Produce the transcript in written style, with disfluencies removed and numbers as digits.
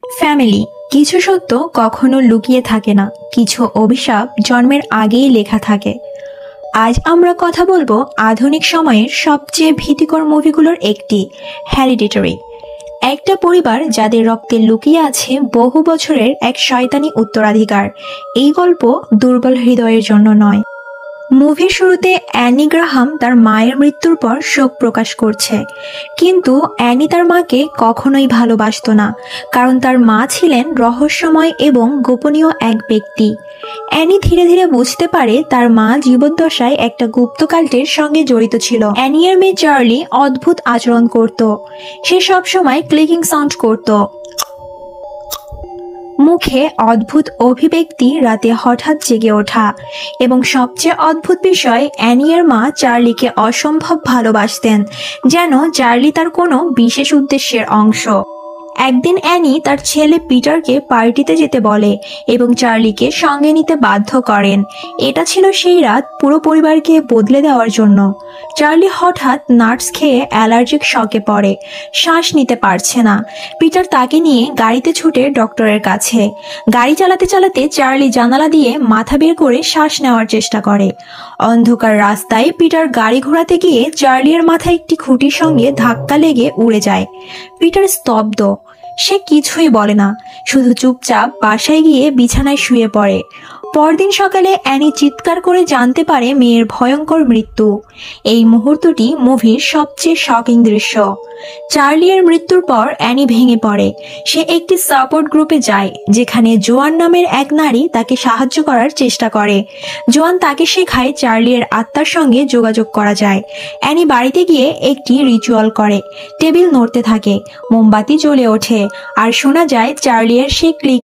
Family, কিছু সত্য কখনো লুকিয়ে থাকে না, কিছু অভিশাপ জন্মের আগেই লেখা থাকে। আজ আমরা কথা বলবো আধুনিক সময়ের সবচেয়ে ভীতিকর মুভিগুলোর একটি, হেরিডিটারি। একটা পরিবার যাদের রক্তে লুকিয়ে আছে বহু বছরের এক শয়তানি উত্তরাধিকার। এই গল্প দুর্বল হৃদয়ের জন্য নয়। মুভির শুরুতে অ্যানি গ্রাহাম তার মায়ের মৃত্যুর পর শোক প্রকাশ করছে, কিন্তু অ্যানি তার মাকে কখনোই ভালোবাসতো না, কারণ তার মা ছিলেন রহস্যময় এবং গোপনীয় এক ব্যক্তি। অ্যানি ধীরে ধীরে বুঝতে পারে তার মা জীবদ্দশায় একটা গুপ্তকাল্টের সঙ্গে জড়িত ছিল। অ্যানি এর মেয়ে চার্লি অদ্ভুত আচরণ করত। সে সবসময় ক্লিকিং সাউন্ড করত, মুখে অদ্ভুত অভিব্যক্তি, রাতে হঠাৎ জেগে ওঠা, এবং সবচেয়ে অদ্ভুত বিষয়, অ্যানিয়ের মা চার্লিকে অসম্ভব ভালোবাসতেন, যেন চার্লি তার কোনো বিশেষ উদ্দেশ্যের অংশ। একদিন অ্যানি তার ছেলে পিটারকে পার্টিতে যেতে বলে এবং চার্লিকে সঙ্গে নিতে বাধ্য করেন। এটা ছিল সেই রাত পুরো পরিবারকে বদলে দেওয়ার জন্য। চার্লি হঠাৎ নাটস খেয়ে অ্যালার্জিক শকে পড়ে, শ্বাস নিতে পারছে না। পিটার তাকে নিয়ে গাড়িতে ছুটে ডক্টরের কাছে। গাড়ি চালাতে চালাতে চার্লি জানালা দিয়ে মাথা বের করে শ্বাস নেওয়ার চেষ্টা করে। অন্ধকার রাস্তায় পিটার গাড়ি ঘোরাতে গিয়ে চার্লির মাথায় একটি খুঁটির সঙ্গে ধাক্কা লেগে উড়ে যায়। পিটার স্তব্ধ। সে কিছুই বলে না, শুধু চুপচাপ বাসায় গিয়ে বিছানায় শুয়ে পড়ে। পরদিন সকালে অ্যানি চিৎকার করে জানতে পারে মেয়ের ভয়ঙ্কর মৃত্যু। এই মুহূর্তটি মুভির সবচেয়ে শকিং দৃশ্য। চার্লি এর মৃত্যুর পর অ্যানি ভেঙে পড়ে। সে একটি সাপোর্ট গ্রুপে যায়, যেখানে জোয়ান নামের এক নারী তাকে সাহায্য করার চেষ্টা করে। জোয়ান তাকে শেখায় চার্লি এর আত্মার সঙ্গে যোগাযোগ করা যায়। অ্যানি বাড়িতে গিয়ে একটি রিচুয়াল করে। টেবিল নড়তে থাকে, মোমবাতি জ্বলে ওঠে, আর শোনা যায় চার্লি এর সেই ক্লিক